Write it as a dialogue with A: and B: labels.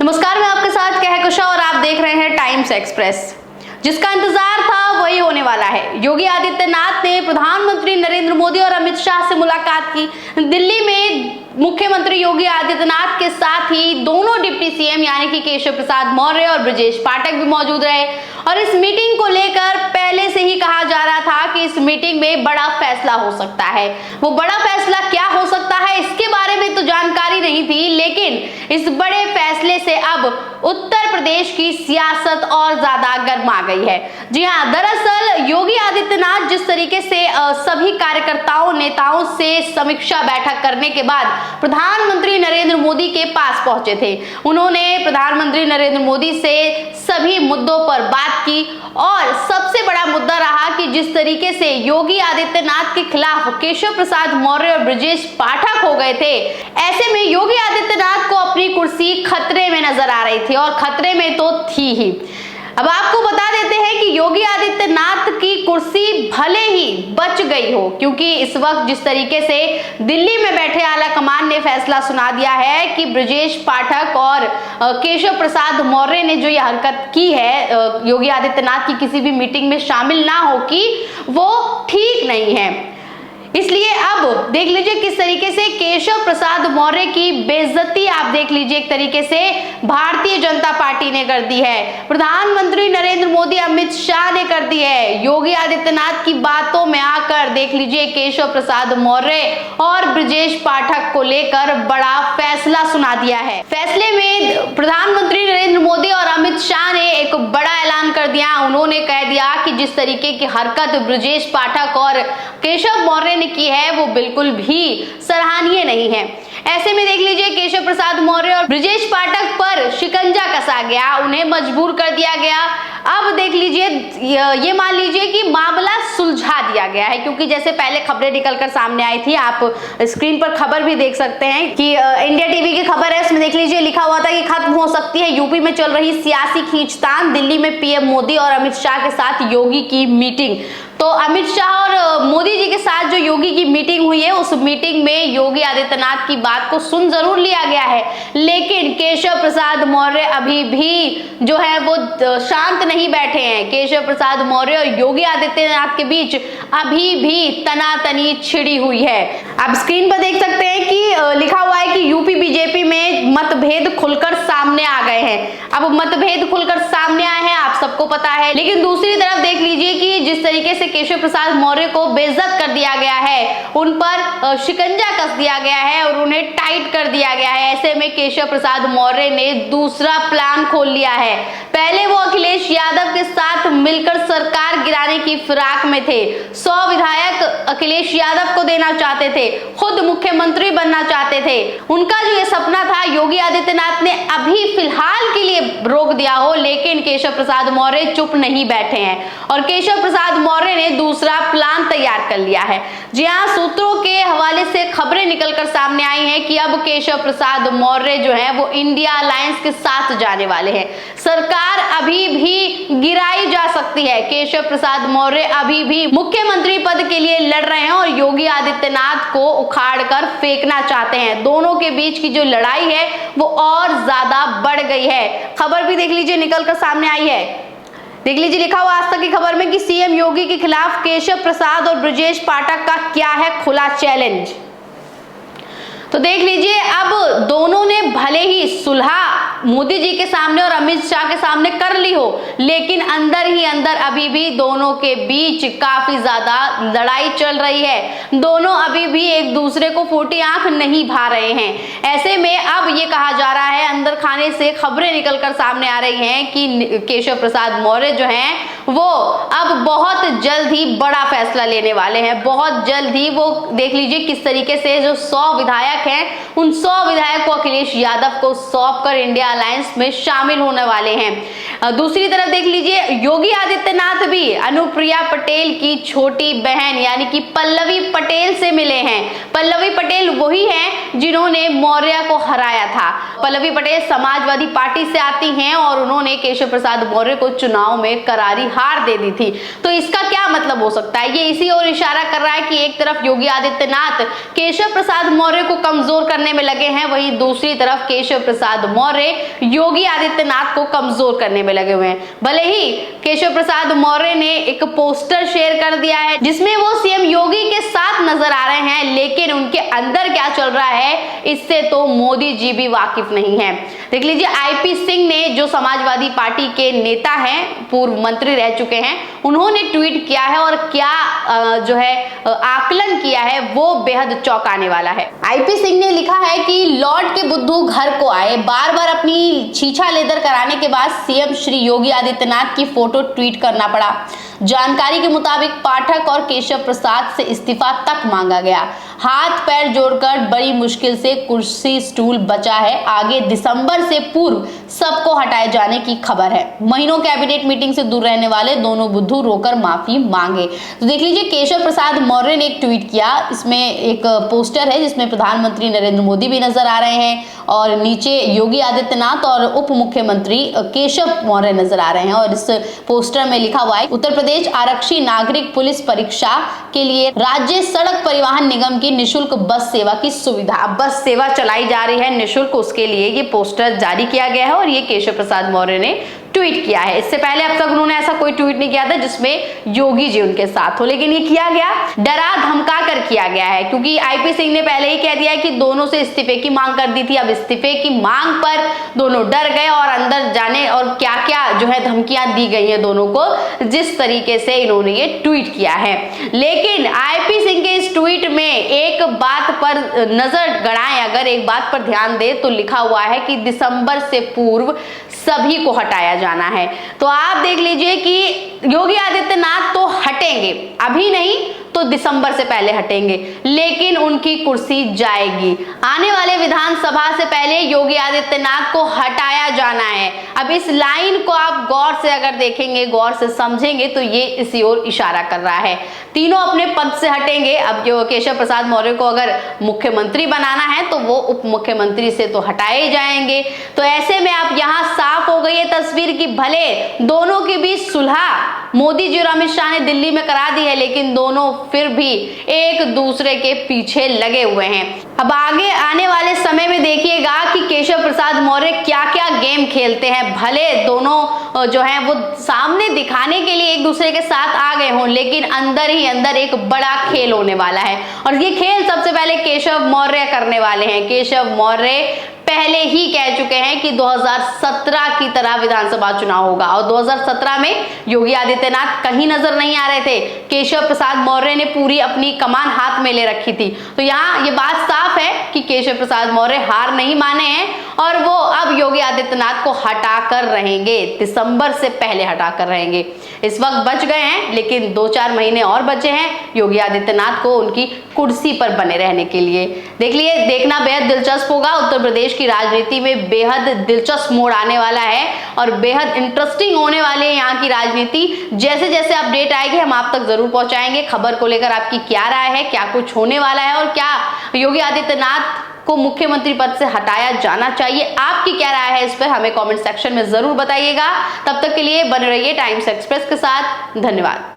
A: नमस्कार, मैं आपके साथ कहकुशा और आप देख रहे हैं टाइम्स एक्सप्रेस। जिसका इंतजार था वही होने वाला है। योगी आदित्यनाथ ने प्रधानमंत्री नरेंद्र मोदी और अमित शाह से मुलाकात की। दिल्ली में मुख्यमंत्री योगी आदित्यनाथ के साथ ही दोनों डिप्टी सीएम यानी कि केशव प्रसाद मौर्य और ब्रजेश पाठक भी मौजूद रहे और इस मीटिंग को लेकर पहले से ही कहा जा रहा था कि इस मीटिंग में बड़ा फैसला हो सकता है। वो बड़ा फैसला क्या हो सकता है इसके बारे में तो जानकारी नहीं थी, लेकिन इस बड़े फैसले से अब उत्तर प्रदेश की सियासत और ज्यादा गर्मा गई है। जी हाँ, दरअसल योगी आदित्यनाथ जिस तरीके से सभी कार्यकर्ताओं नेताओं से समीक्षा बैठक करने के बाद प्रधानमंत्री नरेंद्र मोदी के पास पहुंचे थे, उन्होंने प्रधानमंत्री नरेंद्र मोदी से सभी मुद्दों पर बात की और सबसे बड़ा मुद्दा रहा कि जिस तरीके से योगी आदित्यनाथ के खिलाफ केशव प्रसाद मौर्य और ब्रजेश पाठक हो गए थे, ऐसे में योगी आदित्यनाथ को अपनी कुर्सी खतरे में नजर आ रही थी और खतरे में तो थी ही। अब आपको बता देते हैं कि योगी आदित्यनाथ की कुर्सी भले ही बच गई हो, क्योंकि इस वक्त जिस तरीके से दिल्ली में बैठे आला कमान ने फैसला सुना दिया है कि ब्रजेश पाठक और केशव प्रसाद मौर्य ने जो यह हरकत की है योगी आदित्यनाथ की किसी भी मीटिंग में शामिल ना हो कि वो ठीक नहीं है। इसलिए अब देख लीजिए किस तरीके से केशव प्रसाद मौर्य की बेइज्जती आप देख लीजिए एक तरीके से भारतीय जनता पार्टी ने कर दी है, प्रधानमंत्री नरेंद्र मोदी अमित शाह ने कर दी है। योगी आदित्यनाथ की बातों में आकर देख लीजिए केशव प्रसाद मौर्य और ब्रजेश पाठक को लेकर बड़ा फैसला सुना दिया है। फैसले में प्रधानमंत्री नरेंद्र मोदी और अमित शाह ने एक बड़ा ऐलान कर दिया। उन्होंने कह दिया कि जिस तरीके की हरकत ब्रजेश पाठक और केशव मौर्य की है वो बिल्कुल भी सराहनीय नहीं है। ऐसे में देख लीजिए केशव प्रसाद मौर्य और ब्रजेश पाठक पर शिकंजा कसा गया, उन्हें मजबूर कर दिया गया। अब देख लीजिए ये मान लीजिए कि मामला सुलझा दिया गया है, क्योंकि जैसे पहले खबरें निकलकर सामने आई थी, आप स्क्रीन पर खबर भी देख सकते हैं कि इंडिया टीवी की खबर है, उसमें देख लीजिए लिखा हुआ था कि खत्म हो सकती है यूपी में चल रही सियासी खींचतान, दिल्ली में पीएम मोदी और अमित शाह के साथ योगी की मीटिंग। तो अमित शाह और मोदी जी के साथ जो योगी की मीटिंग हुई है उस मीटिंग में योगी आदित्यनाथ की बात को सुन जरूर लिया गया है, लेकिन केशव प्रसाद मौर्य अभी भी जो है वो शांत नहीं बैठे हैं। केशव प्रसाद मौर्य और योगी आदित्यनाथ के बीच अभी भी तनातनी छिड़ी हुई है। आप स्क्रीन पर देख सकते हैं कि लिखा हुआ है कि यूपी बीजेपी में मतभेद खुलकर सामने आ गए हैं। अब मतभेद खुलकर सामने आए हैं आप सबको पता है, लेकिन दूसरी तरफ देख लीजिए कि जिस तरीके से केशव प्रसाद मौर्य को बेइज्जत कर दिया गया है, उन पर शिकंजा कस दिया गया है और उन्हें टाइट कर दिया गया है। ऐसे में केशव प्रसाद मौर्य ने दूसरा प्लान खोल लिया है। पहले वो अखिलेश यादव के साथ मिलकर सरकार गिराने की फिराक में थे। 100 विधायक अखिलेश यादव को देना चाहते थे, खुद मुख्यमंत्री बनना चाहते थे। उनका जो ये सपना था योगी आदित्यनाथ ने अभी फिलहाल के लिए रोक दिया हो, लेकिन केशव प्रसाद मौर्य चुप नहीं बैठे हैं और केशव प्रसाद मौर्य ने दूसरा प्लान तैयार कर लिया है। जी हां, सूत्रों के हवाले से खबरें निकलकर सामने आई हैं कि अब केशव प्रसाद मौर्य जो है वो इंडिया अलायंस के साथ जाने वाले हैं। सरकार अभी भी गिराई जा सकती है। केशव प्रसाद मौर्य अभी भी मुख्यमंत्री पद के लिए लड़ रहे हैं और योगी आदित्यनाथ को उखाड़कर फेंकना चाहते हैं। दोनों के बीच की जो लड़ाई है वो और ज्यादा बढ़ गई है। खबर भी देख लीजिए निकलकर सामने आई है, देख लीजिए लिखा हुआ आज तक की खबर में कि सीएम योगी के खिलाफ केशव प्रसाद और ब्रजेश पाठक का क्या है खुला चैलेंज। तो देख लीजिए अब दोनों ने भले ही सुलह मोदी जी के सामने और अमित शाह के सामने कर ली हो, लेकिन अंदर ही अंदर अभी भी दोनों के बीच काफी ज्यादा लड़ाई चल रही है। दोनों अभी भी एक दूसरे को फूटी आंख नहीं भा रहे हैं। ऐसे में अब ये कहा जा रहा है, अंदर खाने से खबरें निकलकर सामने आ रही हैं कि केशव प्रसाद मौर्य जो हैं वो अब बहुत जल्द ही बड़ा फैसला लेने वाले हैं। बहुत जल्द ही वो देख लीजिए किस तरीके से जो 100 विधायक हैं उन 100 विधायक को अखिलेश यादव को सौंप कर इंडिया अलायंस में शामिल होने वाले हैं। दूसरी तरफ देख लीजिए योगी आदित्यनाथ भी अनुप्रिया पटेल की छोटी बहन यानी कि पल्लवी पटेल से मिले हैं। पल्लवी पटेल वही हैं जिन्होंने मौर्य को हराया था। पल्लवी पटेल समाजवादी पार्टी से आती हैं और उन्होंने केशव प्रसाद मौर्य को चुनाव में करारी हार दे दी थी। तो इसका क्या मतलब हो सकता है? ये इसी ओर इशारा कर रहा है कि एक तरफ योगी आदित्यनाथ केशव प्रसाद मौर्य को कमजोर करने में लगे हैं, वहीं दूसरी तरफ केशव प्रसाद मौर्य योगी आदित्यनाथ को कमजोर करने में लगे हुए हैं। भले ही केशव प्रसाद मौर्य ने एक पोस्टर शेयर कर दिया है जिसमें वो सीएम योगी के साथ नजर आ रहे हैं, लेकिन उनके अंदर क्या चल रहा है इससे तो मोदी जी भी वाकिफ नहीं है। देख लीजिए, आईपी सिंह ने, जो समाजवादी पार्टी के नेता हैं, पूर्व मंत्री रह चुके हैं, उन्होंने ट्वीट किया है और क्या जो है आकलन किया है वो बेहद चौंकाने वाला है। आईपी सिंह ने लिखा है कि लौट के बुद्धू घर को आए, बार बार अपनी छीछा लेदर कराने के बाद सीएम श्री योगी आदित्यनाथ की फोटो ट्वीट करना पड़ा। जानकारी के मुताबिक पाठक और केशव प्रसाद से इस्तीफा तक मांगा गया। हाथ पैर जोड़कर बड़ी मुश्किल से कुर्सी स्टूल बचा है। आगे दिसंबर से पूर्व सबको हटाए जाने की खबर है। महीनों कैबिनेट मीटिंग से दूर रहने वाले दोनों बुद्धू रोकर माफी मांगे। तो देख लीजिए, केशव प्रसाद मौर्य ने एक ट्वीट किया, इसमें एक पोस्टर है जिसमें प्रधानमंत्री नरेंद्र मोदी भी नजर आ रहे हैं और नीचे योगी आदित्यनाथ और उप मुख्यमंत्री केशव मौर्य नजर आ रहे हैं। और इस पोस्टर में लिखा हुआ है, उत्तर प्रदेश आरक्षी नागरिक पुलिस परीक्षा के लिए राज्य सड़क परिवहन निगम की निशुल्क बस सेवा की सुविधा। अब बस सेवा चलाई जा रही है निशुल्क, उसके लिए ये पोस्टर जारी किया गया है और ये केशव प्रसाद मौर्य ने ट्वीट किया है। इससे पहले अब तक उन्होंने ऐसा कोई ट्वीट नहीं किया था जिसमें योगी जी उनके साथ हो, लेकिन ये किया गया, डरा धमका कर किया गया है, क्योंकि आईपी सिंह ने पहले ही कह दिया है कि दोनों से इस्तीफे की मांग कर दी थी। अब इस्तीफे की मांग पर दोनों डर गए और अंदर जाने और क्या क्या जो है धमकियां दी गई है दोनों को, जिस तरीके से इन्होंने ये ट्वीट किया है। लेकिन आईपी सिंह के इस ट्वीट में एक बात पर नजर गड़ाएं, अगर एक बात पर ध्यान दे तो लिखा हुआ है कि दिसंबर से पूर्व सभी को हटाया जाना है। तो आप देख लीजिए कि योगी आदित्यनाथ तो हटेंगे, अभी नहीं तो दिसंबर से पहले हटेंगे, लेकिन उनकी कुर्सी जाएगी। आने वाले विधानसभा से पहले योगी आदित्यनाथ को हटाया जाना है। अब इस लाइन को आप गौर से अगर देखेंगे, गौर से समझेंगे तो ये इसी ओर इशारा कर रहा है। तीनों अपने पद से हटेंगे। अब जो केशव प्रसाद मौर्य को अगर मुख्यमंत्री बनाना है तो वो उप मुख्यमंत्री से तो हटाए जाएंगे। तो ऐसे में अब यहाँ साफ हो गई है तस्वीर कि भले दोनों के बीच सुलह मोदी जी और अमित शाह ने दिल्ली में करा दी है, लेकिन दोनों फिर भी एक दूसरे के पीछे लगे हुए हैं। अब आगे आने वाले समय में देखिएगा कि केशव प्रसाद मौर्य क्या क्या गेम खेलते हैं। भले दोनों जो हैं वो सामने दिखाने के लिए एक दूसरे के साथ आ गए हों, लेकिन अंदर ही अंदर एक बड़ा खेल होने वाला है और ये खेल सबसे पहले केशव मौर्य करने वाले हैं। केशव मौर्य पहले ही कह चुके हैं कि 2017 की तरह विधानसभा चुनाव होगा और 2017 में योगी आदित्यनाथ कहीं नजर नहीं आ रहे थे। केशव प्रसाद मौर्य ने पूरी अपनी कमान हाथ में ले रखी थी। तो यहाँ ये बात साफ है कि केशव प्रसाद मौर्य हार नहीं माने हैं और वो अब योगी आदित्यनाथ को हटा कर रहेंगे, दिसंबर से पहले हटा कर रहेंगे। इस वक्त बच गए हैं, लेकिन 2-4 महीने और बचे हैं योगी आदित्यनाथ को उनकी कुर्सी पर बने रहने के लिए। देखना बेहद दिलचस्प होगा। उत्तर प्रदेश की राजनीति में बेहद दिलचस्प मोड़ आने वाला है और बेहद इंटरेस्टिंग होने वाली है यहाँ की राजनीति। जैसे जैसे अपडेट आएगी हम आप तक जरूर पहुंचाएंगे। खबर को लेकर आपकी क्या राय है, क्या कुछ होने वाला है और क्या योगी आदित्यनाथ को मुख्यमंत्री पद से हटाया जाना चाहिए, आपकी क्या राय है इस पर हमें कमेंट सेक्शन में जरूर बताइएगा। तब तक के लिए बने रहिए टाइम्स एक्सप्रेस के साथ। धन्यवाद।